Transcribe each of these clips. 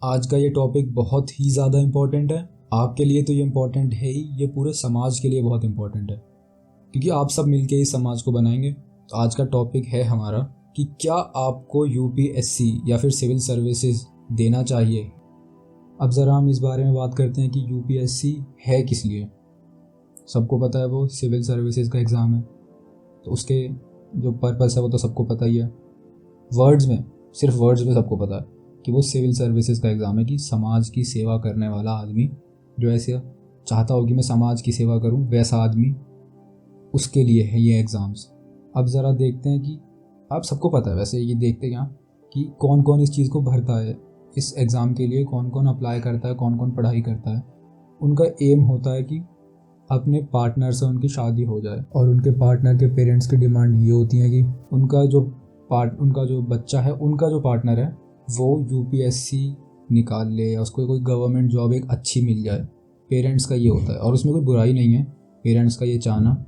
आज का ये टॉपिक बहुत ही ज़्यादा इम्पोर्टेंट है। आपके लिए तो ये इम्पोर्टेंट है ही, ये पूरे समाज के लिए बहुत इम्पोर्टेंट है, क्योंकि आप सब मिलके इस समाज को बनाएंगे। तो आज का टॉपिक है हमारा कि क्या आपको यूपीएससी या फिर सिविल सर्विसेज देना चाहिए। अब ज़रा हम इस बारे में बात करते हैं कि यूपीएससी है किस लिए। सबको पता है वो सिविल सर्विसेज का एग्ज़ाम है, तो उसके जो पर्पस है वो तो सबको पता ही है। वर्ड्स में, सिर्फ वर्ड्स में सबको पता है कि वो सिविल सर्विसेज का एग्ज़ाम है, कि समाज की सेवा करने वाला आदमी जो ऐसे चाहता हो कि मैं समाज की सेवा करूं, वैसा आदमी, उसके लिए है ये एग्ज़ाम्स। अब ज़रा देखते हैं कि आप सबको पता है वैसे, ये देखते हैं कि कौन कौन इस चीज़ को भरता है, इस एग्ज़ाम के लिए कौन कौन अप्लाई करता है, कौन कौन पढ़ाई करता है। उनका एम होता है कि अपने पार्टनर से उनकी शादी हो जाए, और उनके पार्टनर के पेरेंट्स की डिमांड ये होती है कि उनका जो बच्चा है, उनका जो पार्टनर है वो यूपीएससी निकाल ले या उसको कोई गवर्नमेंट जॉब एक अच्छी मिल जाए। पेरेंट्स का ये होता है, और उसमें कोई बुराई नहीं है पेरेंट्स का ये चाहना,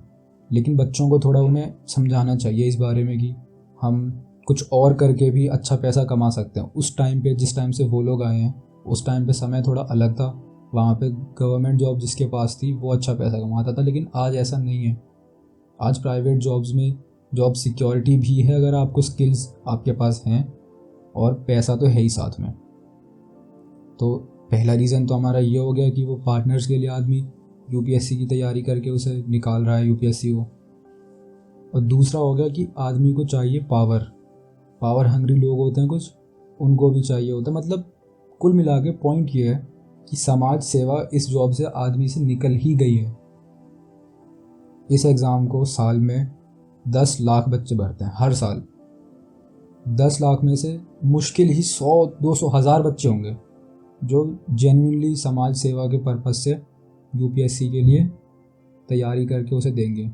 लेकिन बच्चों को थोड़ा उन्हें समझाना चाहिए इस बारे में कि हम कुछ और करके भी अच्छा पैसा कमा सकते हैं। उस टाइम पे, जिस टाइम से वो लोग आए हैं, उस टाइम पे समय थोड़ा अलग था। वहाँ पे गवर्नमेंट जॉब जिसके पास थी वो अच्छा पैसा कमाता था, लेकिन आज ऐसा नहीं है। आज प्राइवेट जॉब्स में जॉब सिक्योरिटी भी है अगर आपको स्किल्स आपके पास हैं, और पैसा तो है ही साथ में। तो पहला रीज़न तो हमारा ये हो गया कि वो पार्टनर्स के लिए आदमी यूपीएससी की तैयारी करके उसे निकाल रहा है यूपीएससी को। और दूसरा हो गया कि आदमी को चाहिए पावर हंग्री लोग होते हैं कुछ, उनको भी चाहिए होता है। मतलब कुल मिला के पॉइंट ये है कि समाज सेवा इस जॉब से आदमी से निकल ही गई है। इस एग्ज़ाम को साल में 10 लाख बच्चे भरते हैं हर साल। 10 लाख में से मुश्किल ही 100, 200, 1000 बच्चे होंगे जो जेन्युइनली समाज सेवा के पर्पज़ से यूपीएससी के लिए तैयारी करके उसे देंगे।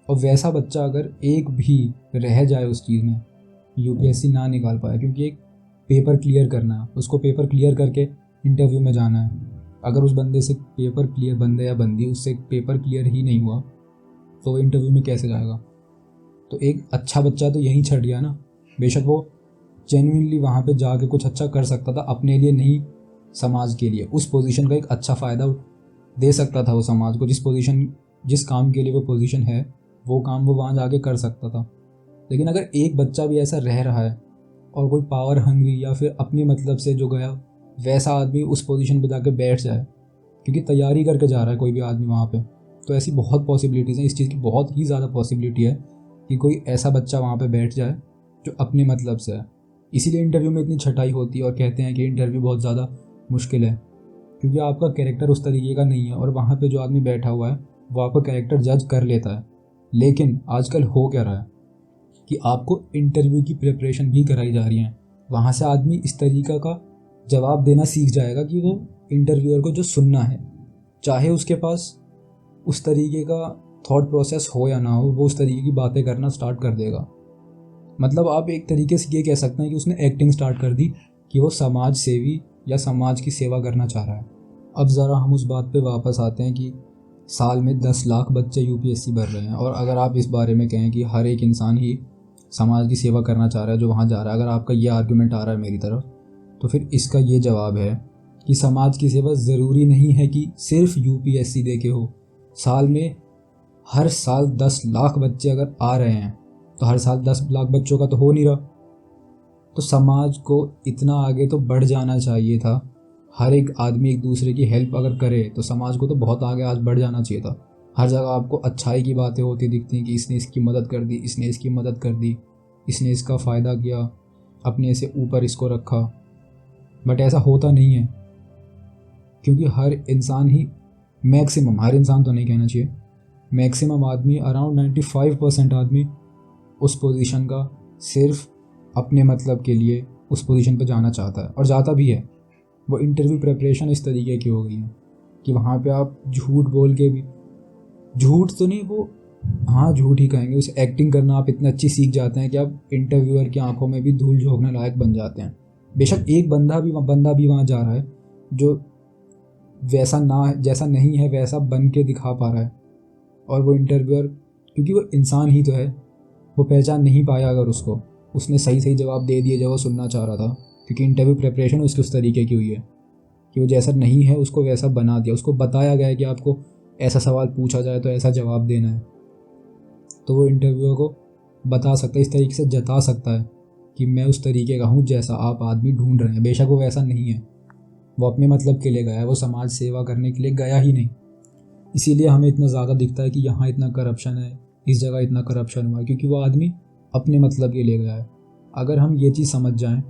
और वैसा बच्चा अगर एक भी रह जाए उस चीज़ में, यूपीएससी ना निकाल पाए, क्योंकि एक पेपर क्लियर करना है, उसको पेपर क्लियर करके इंटरव्यू में जाना है। अगर उस बंदे से पेपर क्लियर, बंदे या बंदी, उससे पेपर क्लियर ही नहीं हुआ तो इंटरव्यू में कैसे जाएगा। तो एक अच्छा बच्चा तो यहीं छट गया ना। बेशक वो जेन्युइनली वहाँ पे जाके कुछ अच्छा कर सकता था, अपने लिए नहीं समाज के लिए। उस पोजीशन का एक अच्छा फ़ायदा दे सकता था वो समाज को। जिस काम के लिए वो पोजीशन है, वो काम वो वहाँ जाके कर सकता था। लेकिन अगर एक बच्चा भी ऐसा रह रहा है और कोई पावर हंग्री या फिर अपने मतलब से जो गया वैसा आदमी उस पोजीशन पे जाके बैठ जाए, क्योंकि तैयारी करके जा रहा है कोई भी आदमी वहाँ पे, तो ऐसी बहुत पॉसिबिलिटीज़ हैं। इस चीज़ की बहुत ही ज़्यादा पॉसिबिलिटी है कि कोई ऐसा बच्चा वहाँ पे बैठ जाए जो अपने मतलब से है। इसीलिए इंटरव्यू में इतनी छटाई होती है और कहते हैं कि इंटरव्यू बहुत ज़्यादा मुश्किल है, क्योंकि आपका कैरेक्टर उस तरीके का नहीं है, और वहाँ पे जो आदमी बैठा हुआ है वो आपका कैरेक्टर जज कर लेता है। लेकिन आजकल हो क्या रहा है कि आपको इंटरव्यू की प्रिपरेशन भी कराई जा रही है। वहाँ से आदमी इस तरीक़ा का जवाब देना सीख जाएगा कि वो इंटरव्यूअर को जो सुनना है, चाहे उसके पास उस तरीके का थॉट प्रोसेस हो या ना हो, वो उस तरीके की बातें करना स्टार्ट कर देगा। मतलब आप एक तरीके से ये कह सकते हैं कि उसने एक्टिंग स्टार्ट कर दी कि वो समाज सेवी या समाज की सेवा करना चाह रहा है। अब ज़रा हम उस बात पे वापस आते हैं कि साल में 10 लाख बच्चे यूपीएससी भर रहे हैं, और अगर आप इस बारे में कहें कि हर एक इंसान ही समाज की सेवा करना चाह रहा है जो वहाँ जा रहा है, अगर आपका ये आर्गूमेंट आ रहा है मेरी तरफ, तो फिर इसका ये जवाब है कि समाज की सेवा ज़रूरी नहीं है कि सिर्फ यूपीएससी दे के हो। साल में हर साल 10 लाख बच्चे अगर आ रहे हैं, तो हर साल 10 लाख बच्चों का तो हो नहीं रहा। तो समाज को इतना आगे तो बढ़ जाना चाहिए था। हर एक आदमी एक दूसरे की हेल्प अगर करे तो समाज को तो बहुत आगे आज बढ़ जाना चाहिए था। हर जगह आपको अच्छाई की बातें होती दिखती हैं कि इसने इसकी मदद कर दी, इसने इसकी मदद कर दी, इसने इसका फ़ायदा किया, अपने से ऊपर इसको रखा। बट ऐसा होता नहीं है, क्योंकि हर इंसान ही, मैक्सिमम, हर इंसान तो नहीं कहना चाहिए, मैक्सिमम आदमी, अराउंड 95% आदमी उस पोजीशन का सिर्फ अपने मतलब के लिए उस पोजीशन पर जाना चाहता है, और जाता भी है। वो इंटरव्यू प्रिपरेशन इस तरीके की हो गई है कि वहाँ पे आप झूठ बोल के भी, झूठ तो नहीं, वो हाँ झूठ ही कहेंगे, उसे एक्टिंग करना आप इतना अच्छी सीख जाते हैं कि आप इंटरव्यूअर की आंखों में भी धूल झोंकने लायक बन जाते हैं। बेशक एक बंदा भी वहाँ जा रहा है जो वैसा ना, जैसा नहीं है वैसा बन के दिखा पा रहा है, और वो इंटरव्यूअर, क्योंकि वो इंसान ही तो है, वो पहचान नहीं पाया अगर उसको, उसने सही सही जवाब दे दिए जो वो सुनना चाह रहा था, क्योंकि इंटरव्यू प्रिपरेशन उसकी उस तरीके की हुई है कि वो जैसा नहीं है उसको वैसा बना दिया, उसको बताया गया है कि आपको ऐसा सवाल पूछा जाए तो ऐसा जवाब देना है। तो वो इंटरव्यूअर को बता सकता है, इस तरीके से जता सकता है कि मैं उस तरीके का हूँ जैसा आप आदमी ढूंढ रहे हैं। बेशक वो वैसा नहीं है, वो अपने मतलब के लिए गया है, वो समाज सेवा करने के लिए गया ही नहीं। इसीलिए हमें इतना ज़्यादा दिखता है कि यहाँ इतना करप्शन है, इस जगह इतना करप्शन हुआ है, क्योंकि वो आदमी अपने मतलब के लिए गया है। अगर हम ये चीज़ समझ जाएं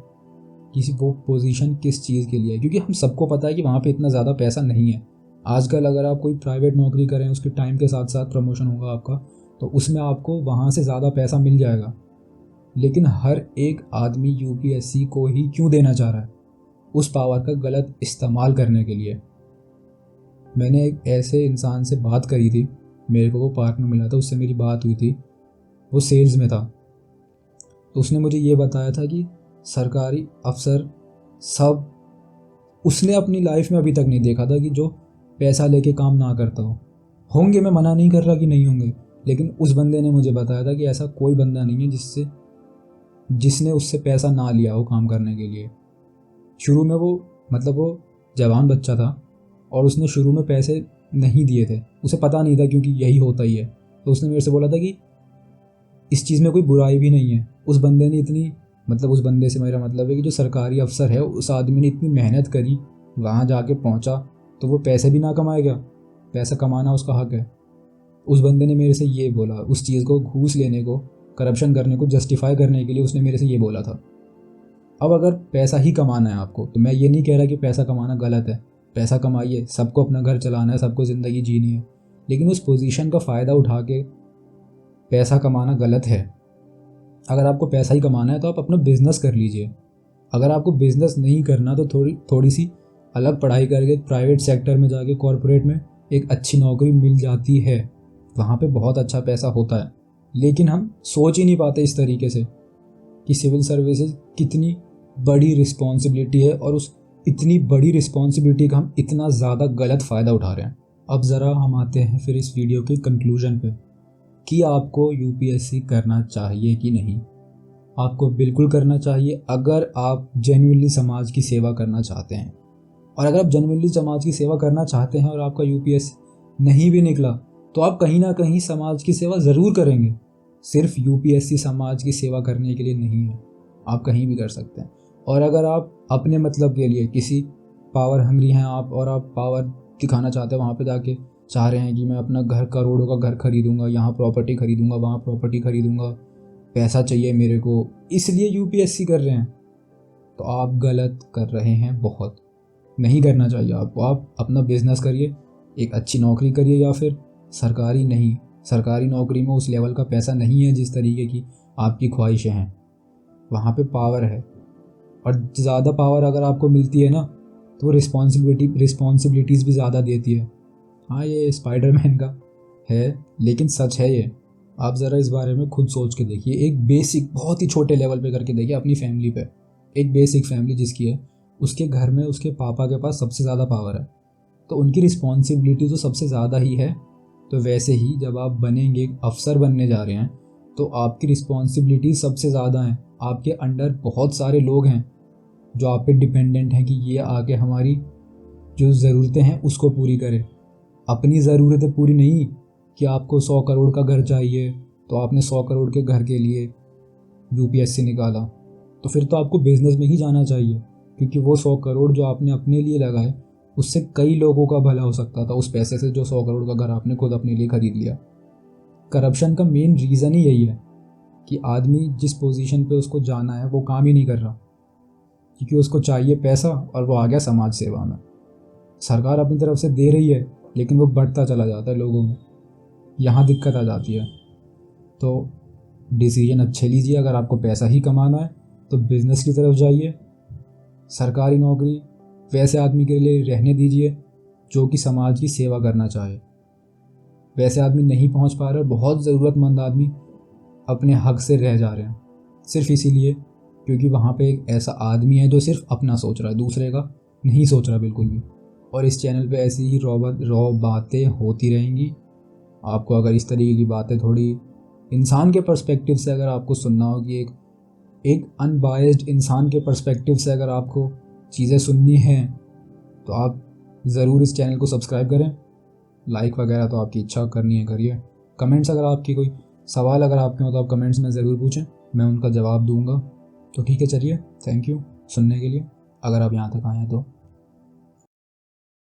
कि वो पोजीशन किस चीज़ के लिए है, क्योंकि हम सबको पता है कि वहाँ पे इतना ज़्यादा पैसा नहीं है। आजकल अगर आप कोई प्राइवेट नौकरी करें, उसके टाइम के साथ साथ प्रमोशन होगा आपका, तो उसमें आपको वहाँ से ज़्यादा पैसा मिल जाएगा। लेकिन हर एक आदमी यूपीएससी को ही क्यों देना चाह रहा है? उस पावर का गलत इस्तेमाल करने के लिए। मैंने एक ऐसे इंसान से बात करी थी, मेरे को वो पार्क में मिला था, उससे मेरी बात हुई थी, वो सेल्स में था। तो उसने मुझे ये बताया था कि सरकारी अफसर सब उसने अपनी लाइफ में अभी तक नहीं देखा था कि जो पैसा लेके काम ना करता हो। होंगे, मैं मना नहीं कर रहा कि नहीं होंगे, लेकिन उस बंदे ने मुझे बताया था कि ऐसा कोई बंदा नहीं है जिसने उससे पैसा ना लिया हो काम करने के लिए। शुरू में वो जवान बच्चा था और उसने शुरू में पैसे नहीं दिए थे, उसे पता नहीं था क्योंकि यही होता ही है। तो उसने मेरे से बोला था कि इस चीज़ में कोई बुराई भी नहीं है। उस बंदे ने उस बंदे से मेरा मतलब है कि जो सरकारी अफसर है, उस आदमी ने इतनी मेहनत करी, वहाँ जाके पहुँचा, तो वो पैसे भी ना कमाएगा? पैसा कमाना उसका हक है। उस बंदे ने मेरे से ये बोला, उस चीज़ को, घूस लेने को, करप्शन करने को जस्टिफाई करने के लिए उसने मेरे से ये बोला था। अब अगर पैसा ही कमाना है आपको, तो मैं ये नहीं कह रहा कि पैसा कमाना गलत है, पैसा कमाइए, सबको अपना घर चलाना है, सबको ज़िंदगी जीनी है, लेकिन उस पोजीशन का फ़ायदा उठा के पैसा कमाना गलत है। अगर आपको पैसा ही कमाना है तो आप अपना बिज़नेस कर लीजिए। अगर आपको बिज़नेस नहीं करना तो थोड़ी सी अलग पढ़ाई करके प्राइवेट सेक्टर में जाके कॉरपोरेट में एक अच्छी नौकरी मिल जाती है, वहाँ पे बहुत अच्छा पैसा होता है। लेकिन हम सोच ही नहीं पाते इस तरीके से कि सिविल सर्विसेज कितनी बड़ी रिस्पॉन्सिबिलिटी है और उस इतनी बड़ी रिस्पॉन्सिबिलिटी का हम इतना ज़्यादा गलत फ़ायदा उठा रहे हैं। अब ज़रा हम आते हैं फिर इस वीडियो के कंक्लूजन पे कि आपको यूपीएससी करना चाहिए कि नहीं। आपको बिल्कुल करना चाहिए अगर आप जेन्युइनली समाज की सेवा करना चाहते हैं। और अगर आप जेन्युइनली समाज की सेवा करना चाहते हैं और आपका यूपीएससी नहीं भी निकला, तो आप कहीं ना कहीं समाज की सेवा ज़रूर करेंगे। सिर्फ यूपीएससी समाज की सेवा करने के लिए नहीं है, आप कहीं भी कर सकते हैं। और अगर आप अपने मतलब के लिए किसी पावर हंग्री हैं आप, और आप पावर दिखाना चाहते हैं, वहाँ पे जाके चाह रहे हैं कि मैं अपना घर, करोड़ों का घर खरीदूंगा, यहाँ प्रॉपर्टी खरीदूंगा, वहाँ प्रॉपर्टी खरीदूंगा, पैसा चाहिए मेरे को, इसलिए यूपीएससी कर रहे हैं, तो आप गलत कर रहे हैं। बहुत नहीं करना चाहिए आपको। आप अपना बिजनेस करिए, एक अच्छी नौकरी करिए, या फिर सरकारी नौकरी में उस लेवल का पैसा नहीं है जिस तरीके की आपकी ख्वाहिशें हैं। वहाँ पे पावर है, और ज़्यादा पावर अगर आपको मिलती है ना, तो वो रिस्पॉन्सिबिलिटीज़ भी ज़्यादा देती है। हाँ, ये स्पाइडरमैन का है, लेकिन सच है ये। आप ज़रा इस बारे में खुद सोच के देखिए, एक बेसिक, बहुत ही छोटे लेवल पे करके देखिए अपनी फैमिली पे। एक बेसिक फैमिली जिसकी है, उसके घर में उसके पापा के पास सबसे ज़्यादा पावर है, तो उनकी रिस्पॉन्सिबिलिटी तो सबसे ज़्यादा ही है। तो वैसे ही जब आप बनेंगे, अफसर बनने जा रहे हैं, तो आपकी रिस्पॉन्सिबिलिटी सबसे ज़्यादा है। आपके अंडर बहुत सारे लोग हैं जो आप पे डिपेंडेंट हैं कि ये आके हमारी जो ज़रूरतें हैं उसको पूरी करे। अपनी ज़रूरतें पूरी नहीं कि आपको 100 करोड़ का घर चाहिए, तो आपने 100 करोड़ के घर के लिए यूपीएससी निकाला, तो फिर तो आपको बिज़नेस में ही जाना चाहिए, क्योंकि वो 100 करोड़ जो आपने अपने लिए लगाए, उससे कई लोगों का भला हो सकता था उस पैसे से, जो 100 करोड़ का घर आपने खुद अपने लिए खरीद लिया। करप्शन का मेन रीज़न ही यही है कि आदमी जिस पोजीशन पे उसको जाना है वो काम ही नहीं कर रहा, क्योंकि उसको चाहिए पैसा, और वो आ गया समाज सेवा में। सरकार अपनी तरफ से दे रही है, लेकिन वो बढ़ता चला जाता है लोगों में, यहाँ दिक्कत आ जाती है। तो डिसीजन अच्छे लीजिए। अगर आपको पैसा ही कमाना है तो बिज़नेस की तरफ जाइए। सरकारी नौकरी वैसे आदमी के लिए रहने दीजिए जो कि समाज की सेवा करना चाहे। वैसे आदमी नहीं पहुंच पा रहे, और बहुत ज़रूरतमंद आदमी अपने हक से रह जा रहे हैं, सिर्फ इसीलिए क्योंकि वहाँ पे एक ऐसा आदमी है जो सिर्फ अपना सोच रहा है, दूसरे का नहीं सोच रहा बिल्कुल भी। और इस चैनल पे ऐसी ही रॉ बातें होती रहेंगी। आपको अगर इस तरीके की बातें थोड़ी इंसान के पर्सपेक्टिव से अगर आपको सुनना हो कि एक एक अनबायस्ड इंसान के पर्सपेक्टिव से अगर आपको चीज़ें सुननी हैं तो आप ज़रूर इस चैनल को सब्सक्राइब करें। लाइक वगैरह तो आपकी इच्छा करनी है करिए। कमेंट्स अगर आपकी कोई सवाल अगर आपके हो तो आप कमेंट्स में ज़रूर पूछें, मैं उनका जवाब दूंगा। तो ठीक है, चलिए, थैंक यू सुनने के लिए। अगर आप यहाँ तक आए हैं तो